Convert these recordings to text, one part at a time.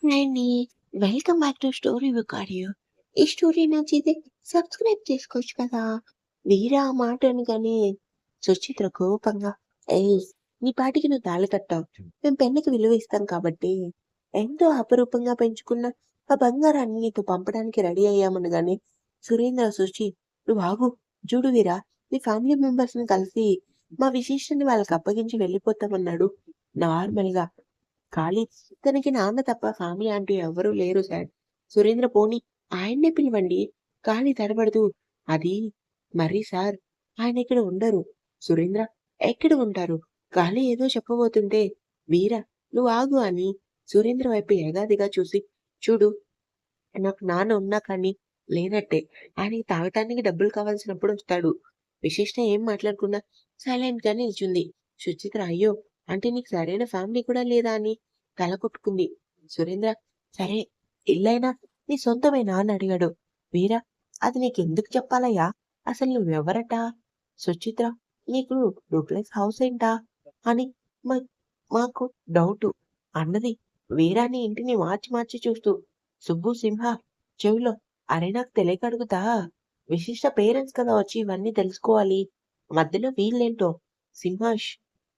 Hi అండి. Welcome back to story book audio. ఈ story నచ్చితే సబ్స్క్రైబ్ చేసుకోవచ్చు కదా! వీరా ఆ మాట అనగానే సుచిత్ర కోపంగా, "ఏయ్! నీ పాటికి నువ్వు తాళి కట్టావు. మేము పెళ్ళికి విలువ ఇస్తాం కాబట్టి ఎంతో అపురూపంగా పెంచుకున్న ఆ బంగారాన్ని నీతో పంపడానికి రెడీ అయ్యామనగానే" సురేంద్ర, "సుచి నువ్వు ఆగు. చూడు వీరా, నీ ఫ్యామిలీ మెంబర్స్‌ని కలిసి మా విశిష్టని వాళ్ళకి అప్పగించి వెళ్ళిపోతామన్నాడు." నార్మల్‌గా ఖాళీ తనకి నాన్న తప్ప ఫ్యామిలీ అంటూ ఎవ్వరూ లేరు సార్. సురేంద్ర పోనీ ఆయన్నే పిలవండి. ఖాళీ తడబడుతూ అది మరీ సార్ ఆయనిక్కడ ఉండరు. సురేంద్ర ఎక్కడ ఉంటారు? ఖాళీ ఏదో చెప్పబోతుంటే వీర నువ్వు ఆగు అని సురేంద్ర వైపు ఎగాదిగా చూసి చూడు నాకు నాన్న ఉన్నా కానీ లేనట్టే. ఆయనకి తాగటానికి డబ్బులు కావాల్సినప్పుడు వస్తాడు. విశిష్ట ఏం మాట్లాడకుండా సైలెంట్ గా నిల్చుంది. సుచిత్ర అయ్యో! అంటే నీకు సరైన ఫ్యామిలీ కూడా లేదా అని తల కొట్టుకుంది. సురేంద్ర సరే ఇల్లైనా నీ సొంతమేనా అని అడిగాడు. వీర అది నీకెందుకు చెప్పాలయ్యా? అసలు నువ్వెవరట? సుచిత్ర నీకు డూప్లెక్స్ హౌస్ ఏంటా? అని మా మాకు డౌటు అన్నది వీరాని ఇంటిని మార్చి మార్చి చూస్తూ. సుబ్బు, సింహ చెవిలో అరే నాకు తెలియక అడుగుతా. విశిష్ట పేరెంట్స్ కదా వచ్చి ఇవన్నీ తెలుసుకోవాలి. మధ్యలో వీళ్ళేంటో. సింహాష్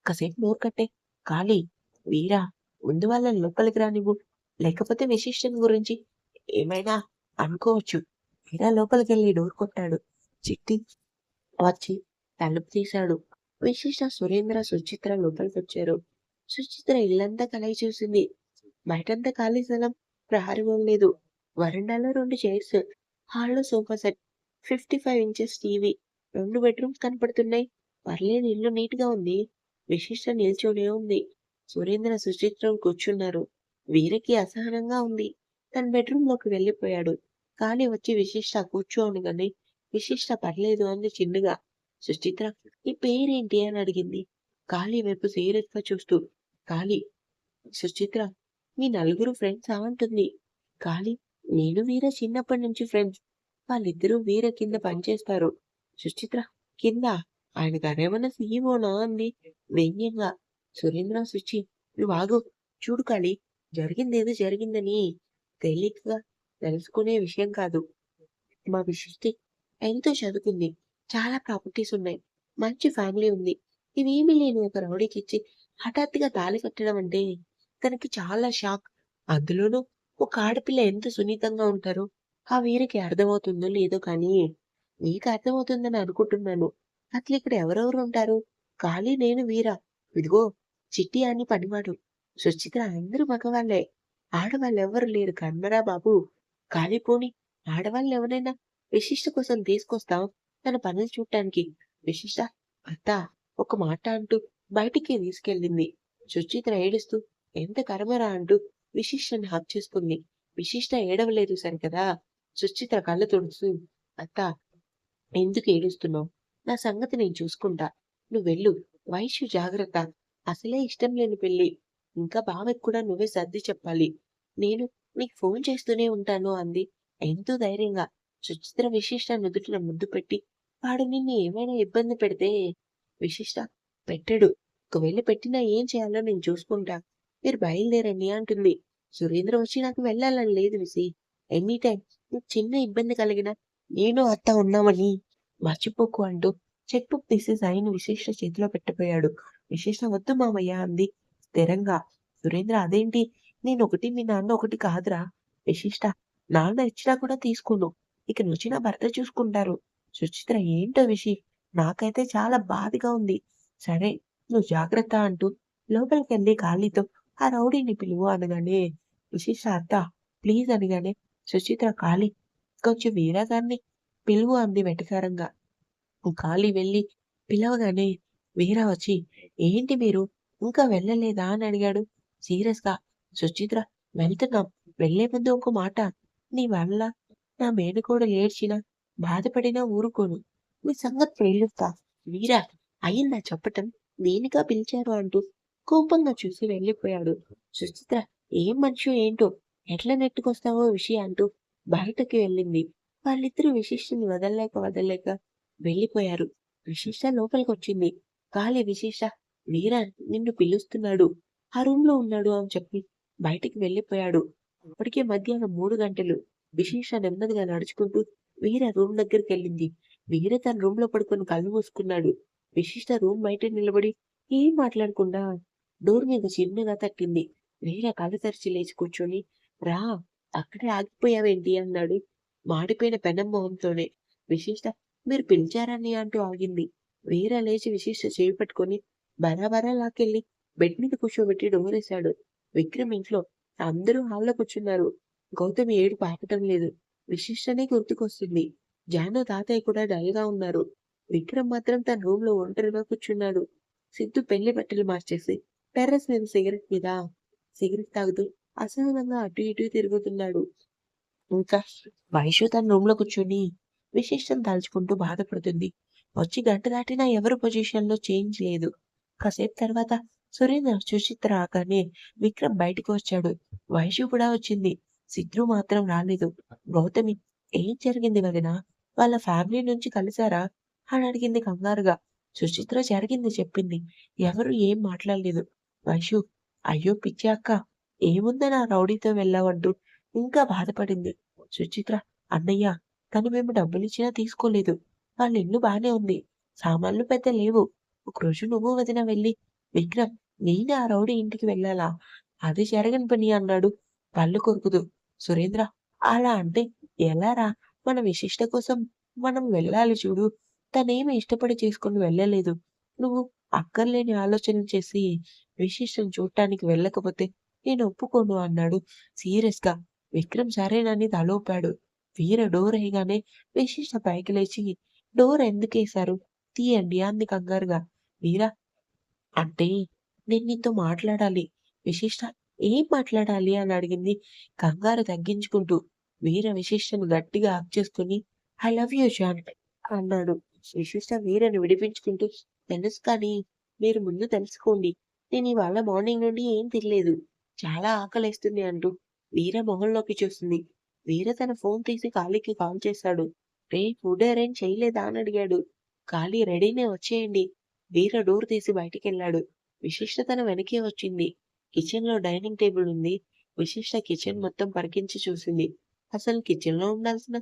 కాసేపు నోరు కట్టే. ఖాళీ వీరా ముందు వాళ్ళని లోపలికి రానివ్వు. లేకపోతే విశిష్టని గురించి ఏమైనా అనుకోవచ్చు. వీరా లోపలికెళ్ళి డోర్ కొట్టాడు. చిట్టి వచ్చి తలుపు తీశాడు. విశిష్ట, సురేంద్ర, సుచిత్ర లోపలికొచ్చారు. సుచిత్ర ఇల్లంతా కలయి చూసింది. బయటంతా ఖాళీ స్థలం. ప్రహరీ గోడ లేదు. వరండాలో 2 చైర్స్. హాల్‌లో sofa set. 55 inches TV. 2 bedrooms కనపడుతున్నాయి. పర్లేదు ఇల్లు నీట్‌గా ఉంది. విశిష్ట నిల్చొనే ఉంది. సురేంద్ర, సుచిత్ర కూర్చున్నారు. వీరకి అసహనంగా ఉంది. తన బెడ్‌రూమ్‌లోకి వెళ్ళిపోయాడు. ఖాళీ వచ్చి విశిష్ట కూర్చో అనగానే విశిష్ట పర్లేదు అంది చిన్నగా. సుచిత్ర నీ పేరేంటి అని అడిగింది. ఖాళీ వైపు సీరియస్‌గా చూస్తూ. ఖాళీ. సుచిత్ర మీ నలుగురు ఫ్రెండ్సా అంటుంది. ఖాళీ నేను వీర చిన్నప్పటి నుంచి ఫ్రెండ్స్. వాళ్ళిద్దరూ వీర కింద పనిచేస్తారు. సుచిత్ర కింద ఆయన గారేమన్నా సీఈఓనా అంది వ్యంగ్యంగా. సురేంద్ర సుచి నువ్వాగు. చూడు ఖాళీ జరిగిందేదో జరిగిందని తేలికగా తెలుసుకునే విషయం కాదు. మా విశిష్టి ఎంతో చదువుకుంది. చాలా ప్రాపర్టీస్ ఉన్నాయి. మంచి ఫ్యామిలీ ఉంది. ఇవేమీ లేని ఒక రౌడీకిచ్చి హఠాత్తుగా తాళి కట్టడం అంటే తనకి చాలా షాక్. అందులోనూ ఒక ఆడపిల్ల ఎంత సున్నితంగా ఉంటారో ఆ వీరికి అర్థమవుతుందో లేదో కానీ నీకు అర్థమవుతుందని అనుకుంటున్నాను. అసలు ఇక్కడ ఎవరెవరు ఉంటారు? ఖాళీ, నేను, వీర. ఇదిగో చిట్టి అని పనివాడు. సుచిత్ర అందరూ మగవాళ్ళే. ఆడవాళ్ళెవ్వరు లేరు కన్నరా బాబు. ఖాళీ పోనీ ఆడవాళ్ళెవరైనా విశిష్ట కోసం తీసుకొస్తాం తన పనులు చూడటానికి. విశిష్ట అత్త ఒక మాట అంటూ బయటికి తీసుకెళ్ళింది. సుచిత్ర ఏడుస్తూ ఎంత కర్మరా అంటూ విశిష్టని హగ్ చేసుకుంది. విశిష్ట ఏడవలేదు సరికదా. సుచిత్ర కళ్ళు తుడుస్తూ అత్త ఎందుకు ఏడుస్తున్నావు? నా సంగతి నేను చూసుకుంటా. నువ్వెళ్ళు. వైశ్యు జాగ్రత్త. అసలే ఇష్టం లేని పెళ్లి. ఇంకా బావకి కూడా నువ్వే సర్ది చెప్పాలి. నేను నీకు ఫోన్ చేస్తూనే ఉంటాను అంది ఎంతో ధైర్యంగా. సుచిత్ర విశిష్ట నుదుటిన ముద్దు పెట్టి వాడు నిన్ను ఏమైనా ఇబ్బంది పెడితే విశిష్ట పెట్టడు. ఒకవేళ పెట్టినా ఏం చేయాలో నేను చూసుకుంటా. మీరు బయలుదేరండి అంటుంది. సురేంద్ర వచ్చి నాకు వెళ్ళాలని లేదు విసి. ఎనీ టైం నీకు చిన్న ఇబ్బంది కలిగినా నేను అత్త ఉన్నామని మర్చిపోకు అంటూ చెక్ బుక్ తీసి సైన్ విశిష్ట చేతిలో పెట్టబోయాడు. విశిష్ట వద్దు మామయ్య అంది స్థిరంగా. సురేంద్ర అదేంటి? నేనొకటి మీ నాన్న ఒకటి కాదురా. విశిష్ట నాన్న ఇచ్చినా కూడా తీసుకోను. ఇక నుంచి నా భర్త చూసుకుంటారు. సుచిత్ర ఏంటో విషి నాకైతే చాలా బాధగా ఉంది. సరే నువ్వు జాగ్రత్త అంటూ లోపలికెళ్ళి ఖాళీతో ఆ రౌడీని పిలువు అనగానే విశిష్ట అత్త ప్లీజ్ అనగానే సుచిత్ర ఖాళీ కొంచెం వీరా గారిని పిలువు అంది వెటకారంగా. ఖాళీ వెళ్ళి పిలవగానే వీర వచ్చి ఏంటి మీరు ఇంకా వెళ్ళలేదా అని అడిగాడు సీరియస్ గా. సుచిత్ర వెళ్తున్నాం. వెళ్లే ముందు ఒక మాట. నీ వల్ల నా మేనకోడలు ఏడ్చినా బాధపడినా ఊరుకోను. మీ సంగతి తేలుస్తా. వీరా అయిందా చెప్పటం? దేనికా పిలిచారు అంటూ కోపంగా చూసి వెళ్ళిపోయాడు. సుచిత్ర ఏం మనిషో ఏంటో ఎట్లా నెట్టుకొస్తావో విషయం అంటూ బయటకి వెళ్ళింది. వాళ్ళిద్దరూ విశిష్టని వదల్లేక వదల్లేక వెళ్ళిపోయారు. విశిష్ట లోపలికొచ్చింది. "ఖాళీ విశిష్ట, వీర నిన్ను పిలుస్తున్నాడు. ఆ రూమ్‌లో ఉన్నాడు" అని చెప్పి బయటికి వెళ్ళిపోయాడు. అప్పటికే మధ్యాహ్నం 3 గంటలు. విశేష నెమ్మదిగా నడుచుకుంటూ వీర రూమ్ దగ్గరికెళ్ళింది. వీర తన రూమ్‌లో పడుకొని కళ్ళు మూసుకున్నాడు. విశిష్ట రూమ్ బయట నిలబడి ఏం మాట్లాడకుండా డోర్ మీద చిన్నగా తట్టింది. వీర కళ్ళు తెరిచి లేచి కూర్చొని, "రా! అక్కడే ఆగిపోయావేంటి?" అన్నాడు మాడిపోయిన పెనం మొహంతోనే. విశిష్ట, "మీరు పిలిచారన్నయ్య" అంటూ ఆగింది. వీర లేచి విశిష్ట చెవి పట్టుకొని బరాబరా లాక్కెళ్ళి బెడ్ మీద కూర్చోబెట్టి డోరేశాడు. విక్రమ్ ఇంట్లో. అందరూ హాల్‌లో కూర్చున్నారు. గౌతమి ఏడుపు ఆపటం లేదు. విశిష్టనే గుర్తుకొస్తుంది. జాను, తాతయ్య కూడా డల్‌గా ఉన్నారు. విక్రమ్ మాత్రం తన రూమ్‌లో ఒంటరిగా కూర్చున్నాడు. సిద్ధు పెళ్లి బట్టలు మార్చేసి టెర్రస్ మీద సిగరెట్ తాగుతూ అసహనంగా అటు ఇటు తిరుగుతున్నాడు. ఇంకా వైషు తన రూమ్‌లో కూర్చొని విశిష్టం తలుచుకుంటూ బాధపడుతుంది. వచ్చి గంట దాటినా ఎవరి పొజిషన్‌లో చేంజ్ లేదు. కాసేపు తర్వాత సురేంద్ర, సుచిత్ర రాగానే విక్రమ్ బయటికి వచ్చాడు. వైషు కూడా వచ్చింది. సిద్ధు మాత్రం రాలేదు. గౌతమి, "ఏం జరిగింది వదినా? వాళ్ళ ఫ్యామిలీ నుంచి కలిసారా?" అని అడిగింది కంగారుగా. సుచిత్ర జరిగింది చెప్పింది. ఎవరు ఏం మాట్లాడలేదు. వైషు, "అయ్యో పిచ్చి అక్క! ఏముందని ఆ రౌడీతో వెళ్ళావంటూ" ఇంకా బాధపడింది. సుచిత్ర, "అన్నయ్య, తను మేము డబ్బులిచ్చినా తీసుకోలేదు. వాళ్ళ ఇల్లు బానే ఉంది. సామాన్లు పెద్ద లేవు. ఒకరోజు నువ్వు వదిన వెళ్ళి, విక్రమ్, నేనే ఆ రౌడీ ఇంటికి వెళ్ళాలా? అది జరగని పని" అన్నాడు పళ్ళు కొరుకుతూ. సురేంద్ర, "అలా అంటే ఎలారా? మన విశిష్ట కోసం మనం వెళ్ళాలి చూడు. తనేమి ఇష్టపడి చేసుకొని వెళ్ళలేదు. నువ్వు అక్కర్లేని ఆలోచనలు చేసి విశిష్టను చూడటానికి వెళ్ళకపోతే నేను ఒప్పుకోను" అన్నాడు సీరియస్‌గా. విక్రమ్ సరేనని తలూపాడు. వీర డోర్ ఎయగానే విశిష్ట పైకి లేచి, "డోర్ ఎందుకేశారు? తీయండి" అంది కంగారుగా. వీర, "అంటే నేను నీతో మాట్లాడాలి." విశిష్ట, "ఏం మాట్లాడాలి?" అని అడిగింది కంగారు తగ్గించుకుంటూ. వీర విశిష్టను గట్టిగా హగ్ చేసుకొని, "ఐ లవ్ యూ జాన్" అన్నాడు. విశిష్ట వీరని విడిపించుకుంటూ, "తెలుసు కానీ మీరు ముందు తెలుసుకోండి. నేను ఇవాళ మార్నింగ్ నుండి ఏం తినలేదు. చాలా ఆకలేస్తుంది" అంటూ వీర మొహంలోకి చూసింది. వీర తన ఫోన్ తీసి కాళీకి కాల్ చేశాడు. "రేయ్, ఫుడ్ అరేంజ్ చేయలేదా?" అని అడిగాడు. "ఖాళీ, రెడీనే, వచ్చేయండి." వీర డోర్ తీసి బయటికెళ్ళాడు. విశిష్ట తన వెనకే వచ్చింది. కిచెన్‌లో డైనింగ్ టేబుల్ ఉంది. విశిష్ట కిచెన్ మొత్తం పరికించి చూసింది. అసలు కిచెన్‌లో ఉండాల్సిన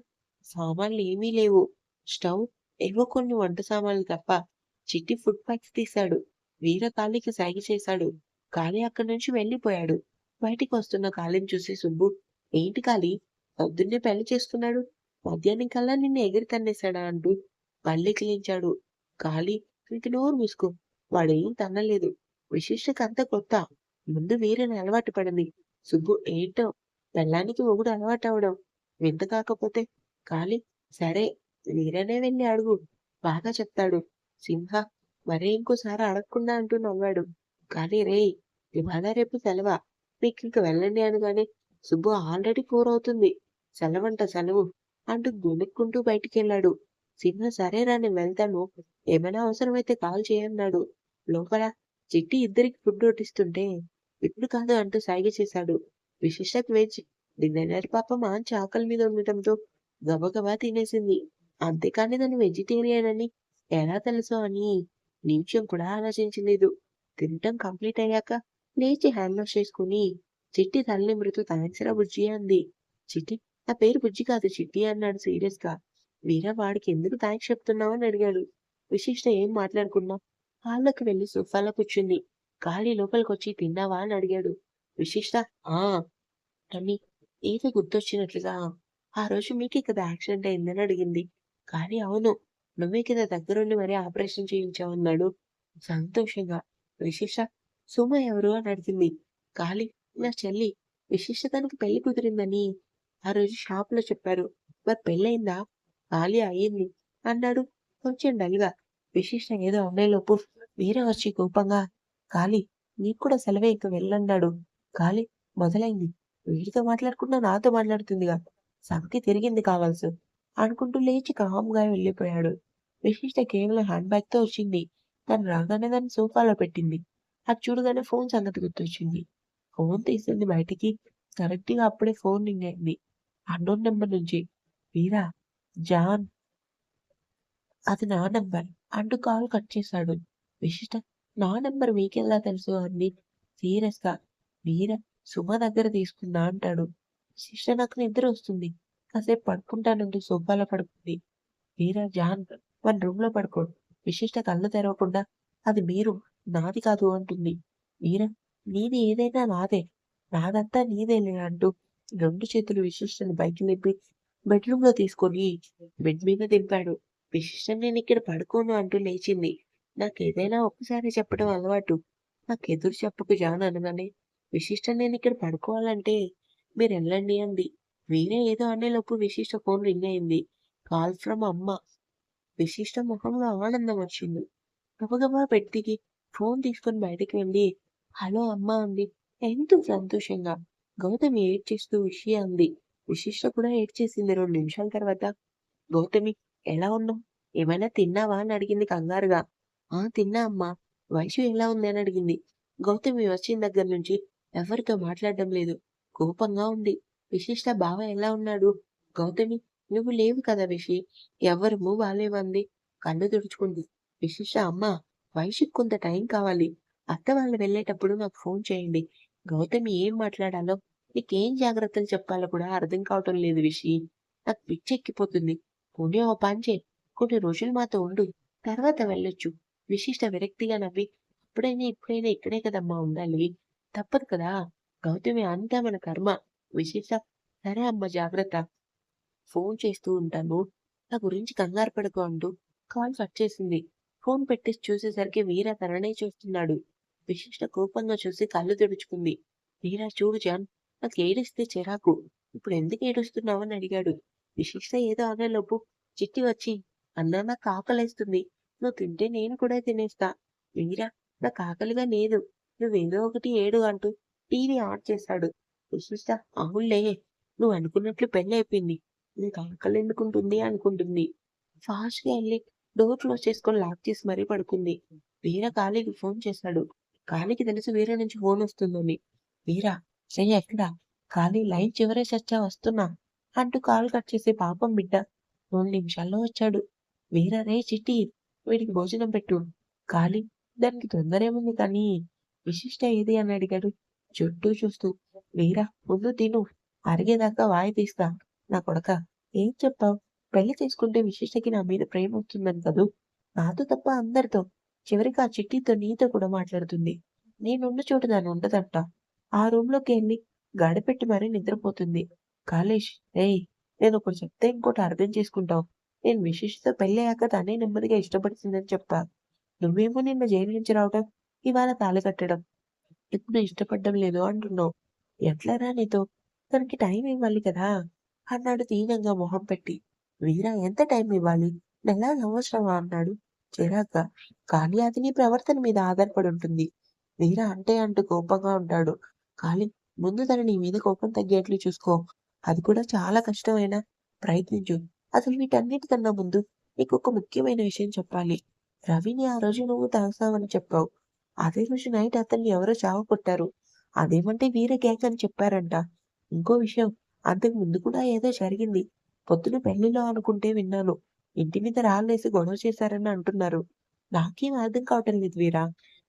సామాన్లు ఏమీ లేవు. స్టవ్, ఏవో కొన్ని వంట సామాన్లు తప్ప. చిట్టి ఫుడ్ ప్యాక్స్ తీశాడు. వీర కాళీకి సైగ చేశాడు. కాళీ అక్కడి నుంచి వెళ్ళిపోయాడు. బయటికొస్తున్న కాళీని చూసి సుబ్బు, "ఏంటి కాళీ, పొద్దున్నే పెళ్లి చేసుకున్నాడు. మధ్యాహ్నం కల్లా నిన్ను ఎగిరి తన్నేశాడా?" అంటూ పళ్ళికిలించాడు. కాళీ, "ఇంక నోరు మూసుకో. వాడేం తన్నలేదు. విశిష్టకంతా కొత్త. ముందు వీరని అలవాటు పడింది." సుబ్బు, "ఏంటో పెళ్ళానికి మొగుడు అలవాటవడం వింత కాకపోతే." కాళీ, "సరే, వీరనే వెళ్లి అడుగు. బాగా చెప్తాడు." సింహ, "మరే ఇంకోసారి అడగకుండా" అంటూ నవ్వాడు. కానీ, "రేయ్, ఇవాళ రేపు సెలవా? మీకింక వెళ్ళండి" అనగానే సుబ్బు, "ఆల్రెడీ 4 అవుతుంది. సెలవంట సెలవు" అంటూ గొణుక్కుంటూ బయటికెళ్ళాడు. సింహ, "సరేరా, నేను వెళ్తాను. ఏమైనా అవసరమైతే కాల్ చేయన్నాడు." లోపల చిట్టి ఇద్దరికి ఫుడ్ వడ్డిస్తుంటే, "ఇప్పుడు కాదు" అంటూ సైగ చేశాడు. విశిష్టకు వెజ్ డిన్నర్ పాపం మంచి ఆకలి మీద ఉండటంతో గబగబా తినేసింది. అంతేకాని తను వెజిటేరియన్ అని ఎలా తెలుసో అని నిమిషం కూడా ఆలోచించలేదు. తినటం కంప్లీట్ అయ్యాక లేచి హ్యాండ్ వాష్ చేసుకుని చిట్టి తలనిమురుతూ, "థాంక్స్ రా బుజ్జి" అంది. చిట్టి, "నా పేరు బుజ్జి కాదు చిట్టి" అన్నాడు సీరియస్‌గా. వీర, "వాడికి ఎందుకు థాంక్స్ చెప్తున్నావు?" అని అడిగాడు. విశిష్ట ఏం మాట్లాడకుండా హాల్లోకి వెళ్లి సోఫాలో కూర్చుంది. ఖాళీ లోపలికొచ్చి, "తిన్నావా?" అని అడిగాడు. విశిష్ట, "ఆ" అని ఏదో గుర్తొచ్చినట్లుగా, "ఆ రోజు మీకే కదా యాక్సిడెంట్ అయిందని" అడిగింది. కానీ, "అవును, నువ్వే కదా దగ్గరుండి మరీ ఆపరేషన్ చేయించావన్నాడు" సంతోషంగా. విశిష్ట, "సుమ ఎవరు?" అని అడిగింది. కాళీ, "నా చెల్లి. విశిష్ట తనకి పెళ్లి కుదిరిందని ఆ రోజు షాప్‌లో చెప్పారు. మరి పెళ్లయిందా?" కాళీ, "అయింది" అన్నాడు కొంచెం డల్‌గా. విశిష్ట ఏదో అనేలోపు వీర వచ్చి కోపంగా, "కాళీ, నీకు కూడా సెలవే, ఇక వెళ్ళన్నాడు." కాళీ, "మొదలైంది. వీడితో మాట్లాడకుండా నాతో మాట్లాడుతుందిగా. సంగతి తిరిగింది కావాల్సు" అనుకుంటూ లేచి కామ్‌గా వెళ్ళిపోయాడు. విశిష్ట కేవలం హ్యాండ్ బ్యాగ్‌తో వచ్చింది. తను రాగానే దాన్ని సోఫాలో పెట్టింది. అది చూడగానే ఫోన్ సంగతి గుర్తొచ్చింది. ఫోన్ తీసింది బయటికి. కరెక్ట్‌గా అప్పుడే ఫోన్ రింగ్ అయింది. అన్నోన్ నంబర్ నుంచి. "వీరా, జాన్, అది నా నంబర్" అంటూ కాల్ కట్ చేశాడు. విశిష్ట, "నా నంబర్ మీకెలా తెలుసు?" అంది సీరియస్‌గా. వీర, "సుమ దగ్గర తీసుకున్నా" అంటాడు. విశిష్ట నాకు నిద్ర వస్తుంది. కాసేపు పడుకుంటానంటూ సోఫాలో పడుకుంది. మీరా జాన్ మన రూమ్‌లో పడుకోడు. విశిష్ట కళ్ళు తెరవకుండా అది మీరు, నాది కాదు అంటుంది. మీరా నీది ఏదైనా నాదే. నాదంతా నీదేలే అంటూ 2 చేతులు విశిష్టని పైకి లేపి బెడ్‌రూమ్‌లో తీసుకొని బెడ్ మీద దింపాడు. విశిష్ట నేనిక్కడ పడుకోను అంటూ లేచింది. నాకేదైనా ఒక్కసారే చెప్పడం అలవాటు. నాకెదురు చెప్పకు జాన్ అనగానే విశిష్ట నేనిక్కడ పడుకోవాలంటే మీరెళ్ళండి అంది. వీరే ఏదో అనేలోపు విశిష్ట ఫోన్ రింగ్ అయింది. కాల్ ఫ్రమ్ అమ్మ. విశిష్ట మొహంలో ఆనందం వచ్చింది. గబగబా బెడ్ దిగి ఫోన్ తీసుకొని బయటికి వెళ్లి హలో అమ్మా అంది. ఎంతో సంతోషంగా. గౌతమి ఏడ్చేస్తూ విషయ అంది. విశిష్ట కూడా ఏడ్చేసింది 2 నిమిషాల తర్వాత. గౌతమి ఎలా ఉన్నావు? ఏమైనా తిన్నావా? అని అడిగింది కంగారుగా. ఆ! తిన్నా అమ్మా. వైషు ఎలా ఉంది? అని అడిగింది. గౌతమి వచ్చిన దగ్గర నుంచి ఎవరితో మాట్లాడడం లేదు. కోపంగా ఉంది. విశిష్ట బావ ఎలా ఉన్నాడు? గౌతమి నువ్వు లేవు కదా విషి. ఎవ్వరమూ బాలేమంది. కళ్ళు తుడుచుకుంది. విశిష్ట అమ్మా వైషుకి కొంత టైం కావాలి. అత్త వాళ్ళు వెళ్ళేటప్పుడు నాకు ఫోన్ చేయండి. గౌతమి ఏం మాట్లాడాలో, నీకేం జాగ్రత్తలు చెప్పాలో కూడా అర్థం కావటం లేదు విషి. నాకు పిచ్చెక్కిపోతుంది. పోనీ ఓ పని చెయి. కొన్ని రోజులు మాతో ఉండు. తర్వాత వెళ్ళొచ్చు. విశిష్ట విరక్తిగా నవ్వి, అప్పుడైనా ఇప్పుడైనా ఇక్కడే కదమ్మా ఉండాలి. తప్పదు కదా! గౌతమి అంతా మన కర్మ. విశిష్ట సరే అమ్మ జాగ్రత్త. ఫోన్ చేస్తూ ఉంటాను. నా గురించి కంగారు పడకు అంటూ కాల్ కట్ చేసింది. ఫోన్ పెట్టేసి చూసేసరికి వీర తననే చూస్తున్నాడు. విశిష్ట కోపంగా చూసి కళ్ళు తుడుచుకుంది. వీర చూడు జాన్ నాకు ఏడిస్తే చిరాకు. ఇప్పుడు ఎందుకు ఏడుస్తున్నావని అడిగాడు. విశిష్ట ఏదో అనేలోపు చిట్టి వచ్చి అన్నా నాకు ఆకలేస్తుంది. నువ్వు తింటే నేను కూడా తినేస్తా. వీర నాకు ఆకలిగా లేదు. నువ్వేదో ఒకటి ఏడు అంటూ టీవీ ఆన్ చేశాడు. విశిష్ట అవునులే నువ్వు అనుకున్నట్లు పెళ్ళైపోయింది. నీకు ఆకలెందుకుంటుంది అనుకుంటుంది. ఫాస్ట్‌గా ఎళ్లి డోర్ క్లోజ్ చేసుకొని లాక్ చేసి మరీ పడుకుంది. వీర కాళీకి ఫోన్ చేశాడు. కాళీకి తెలుసు వీర నుంచి ఫోనొస్తుందని. వీరా రేయ్ ఎక్కడ? కాళీ లైన్ చివరే చచ్చా వస్తున్నా అంటూ కాల్ కట్ చేసి పాపం బిడ్డ 2 నిమిషాల్లో వచ్చాడు. వీర రేయ్ చిట్టి వీడికి భోజనం పెట్టు. కాళీ దానికి తొందరేముంది కానీ విశిష్ట ఏది అని అడిగాడు చుట్టూ చూస్తూ. వీర ముందు తిను అరిగేదాకా వాయి తీస్తా. నా కొడకా ఏం చెప్పావు? పెళ్లి చేసుకుంటే విశిష్టకి నా మీద ప్రేమ వస్తుందని కదూ! నాతో తప్ప అందరితో. చివరికి ఆ చిట్టితో నీతో కూడా మాట్లాడుతుంది. నేనున్న చోట దాన్ని ఉండదంట. ఆ రూమ్‌లోకెళ్ళి గడిపెట్టి మరీ నిద్రపోతుంది. కాలేష్ రేయ్! నేనొకటి చెప్తే ఇంకోటి అర్థం చేసుకుంటావు. నేను విశిష్టతో పెళ్ళయ్యాక తనే నెమ్మదిగా ఇష్టపడుతుందని చెప్పా. నువ్వేమో నిన్న జైలు నుంచి రావటం, ఇవాళ తాళి కట్టడం. ఇప్పుడు ఇష్టపడ్డం లేదు అంటున్నావు. ఎట్లరా నీతో? తనకి టైం ఇవ్వాలి కదా! అన్నాడు దీనంగా మొహం పెట్టి. వీర ఎంత టైం ఇవ్వాలి? నెల అవసరమా అన్నాడు చిరాగ్గా. కానీ అది నీ ప్రవర్తన మీద ఆధారపడి ఉంటుంది. వీర అంటే అంటూ కోపంగా ఉంటాడు. కానీ ముందు తను నీ మీద కోపం తగ్గేట్లు చూసుకో. అది కూడా చాలా కష్టమైనా ప్రయత్నించు. అసలు వీటన్నిటికన్నా ముందు నీకొక ముఖ్యమైన విషయం చెప్పాలి. రవిని ఆ రోజు నువ్వు తాగుతావని చెప్పావు. అదే రోజు నైట్ అతన్ని ఎవరో చావకొట్టారు. అదేమంటే వీర గ్యాంగ్ అని చెప్పారంట. ఇంకో విషయం అంతకు ముందు కూడా ఏదో జరిగింది. పొద్దున పెళ్లిలో అనుకుంటే విన్నాను. ఇంటి మీద రాళ్ళేసి గొడవ చేశారని అంటున్నారు. నాకేం అర్థం కావటం లేదు వీరా.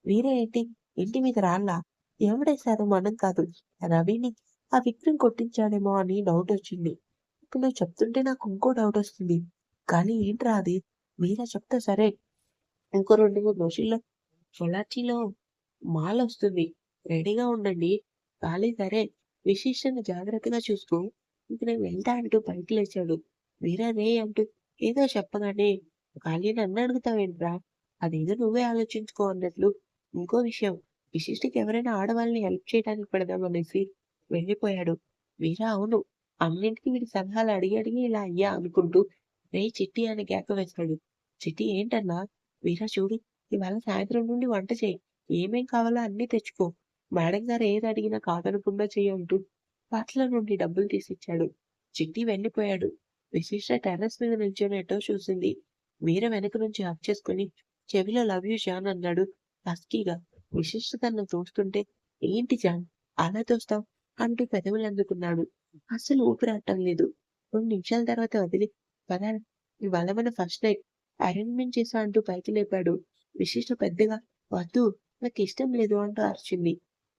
వీరే ఏంటి ఇంటి మీద రాళ్ళా? ఎవడేశారో మనం కాదు. రవిని ఆ విక్రమ్ కొట్టించాడేమో అని డౌటొచ్చింది. ఇప్పుడు నువ్వు చెప్తుంటే నాకు ఇంకో డౌటొస్తుంది. కానీ ఏంట్రా అది? మీరా చెప్తా సరే. ఇంకో 2, 3 రోజుల్లో పొల్లాచ్చిలో మాలొస్తుంది. రెడీగా ఉండండి. ఖాళీ సరే. విశిష్టని జాగ్రత్తగా చూసుకో. ఇంక నేను వెళ్తా అంటూ పైకి లేచాడు. వీరా రేయ్ అంటూ ఏదో చెప్పగానే ఖాళీ నన్నడుగుతావేంట్రా? అదేదో నువ్వే ఆలోచించుకో అన్నట్లు. ఇంకో విషయం విశిష్టకి ఎవరైనా ఆడవాళ్ళని హెల్ప్ చేయడానికి పెడదామనేసి వెళ్ళిపోయాడు. వీరా అవును. అన్నింటికి వీడి సలహాలు అడిగి అడిగి ఇలా అయ్యా అనుకుంటూ రేయ్ చిట్టి అని కేక వేశాడు. చిట్టి ఏంటన్నా? వీరా చూడు ఇవాళ సాయంత్రం నుండి వంట చెయ్యి. ఏమేం కావాలో అన్నీ తెచ్చుకో. మేడం గారు ఏది అడిగినా కాదనకుండా చెయ్యి అంటూ బట్టల నుండి డబ్బులు తీసిచ్చాడు. చిట్టి వెళ్ళిపోయాడు. విశిష్ట టెర్రస్ మీద నిల్చొని ఎటో చూసింది. వీర వెనక నుంచి హగ్ చేసుకుని చెవిలో లవ్ యూ జాన్ అన్నాడు హస్కీగా. విశిష్ట తనను చూస్తుంటే ఏంటి జాన్ అలా తోస్తావ్ అంటూ పెదవులు అందుకున్నాడు. అస్సలు ఊపిరాడటం లేదు. 2 నిమిషాల తర్వాత వదిలి పద ఇవాళ మన ఫస్ట్ నైట్ అరేంజ్‌మెంట్ చేశా అంటూ పైకి లేపాడు. విశిష్ట పెద్దగా వద్దు నాకిష్టం లేదు అంటూ అరిచింది.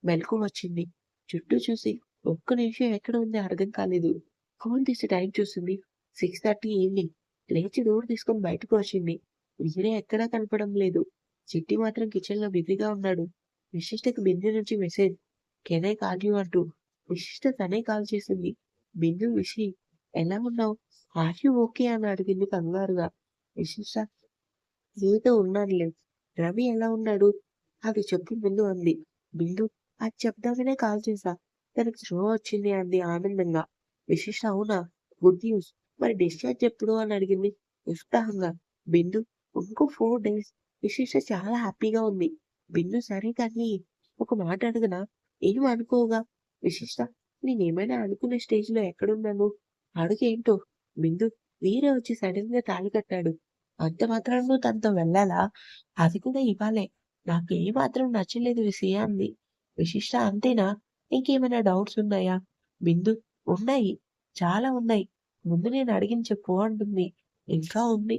మెలకువ వచ్చింది. చుట్టూ చూసి ఒక్క నిమిషం ఎక్కడ ఉందో అర్థం కాలేదు. ఫోన్ తీసి టైం చూసింది. 6:30 ఈవెనింగ్. లేచి డోర్ తీసుకొని బయటకు వచ్చింది. వీరే ఎక్కడా కనపడడం లేదు. చిట్టి మాత్రం కిచెన్‌లో బిజీగా ఉన్నాడు. విశిష్టకి బిందు నుంచి message. Can I call you అంటూ. విశిష్ట తనే కాల్ చేసింది. బిందు విషి ఎలా ఉన్నావు? ఆర్ యూ ఓకే అని అడిగింది కంగారుగా. విశిష్ట ఏదో ఉన్నానులే. రవి ఎలా ఉన్నాడు? అది చెప్పు బిందు అంది. బిందు అది చెప్దామనే కాల్ చేశా. తనకి స్పృహ వచ్చింది అంది ఆనందంగా. విశిష్ట అవునా? Good news. మరి డిశ్చార్జ్ ఎప్పుడు అని అడిగింది ఉత్సాహంగా. బిందు ఇంకో 4 డేస్. విశిష్ట చాలా హ్యాపీగా ఉంది. బిందు సరే కానీ ఒక మాట అడగనా? ఏం అనుకోవుగా? విశిష్ట నేనేమైనా అనుకునే స్టేజ్‌లో ఎక్కడున్నాను? అడుగేంటో? బిందు వీరే వచ్చి సడెన్‌గా తాళి కట్టాడు. అంత మాత్రాన నువ్వు తనతో వెళ్ళాలా? అది కూడా ఇవాళే. నాకు ఏమాత్రం నచ్చలేదు విషయ అంది. విశిష్ట అంతేనా? ఇంకేమైనా డౌట్స్ ఉన్నాయా? బిందు ఉన్నాయి. చాలా ఉన్నాయి. ముందు నేను అడిగింది చెప్పు అంటుంది. ఇంకా ఉంది.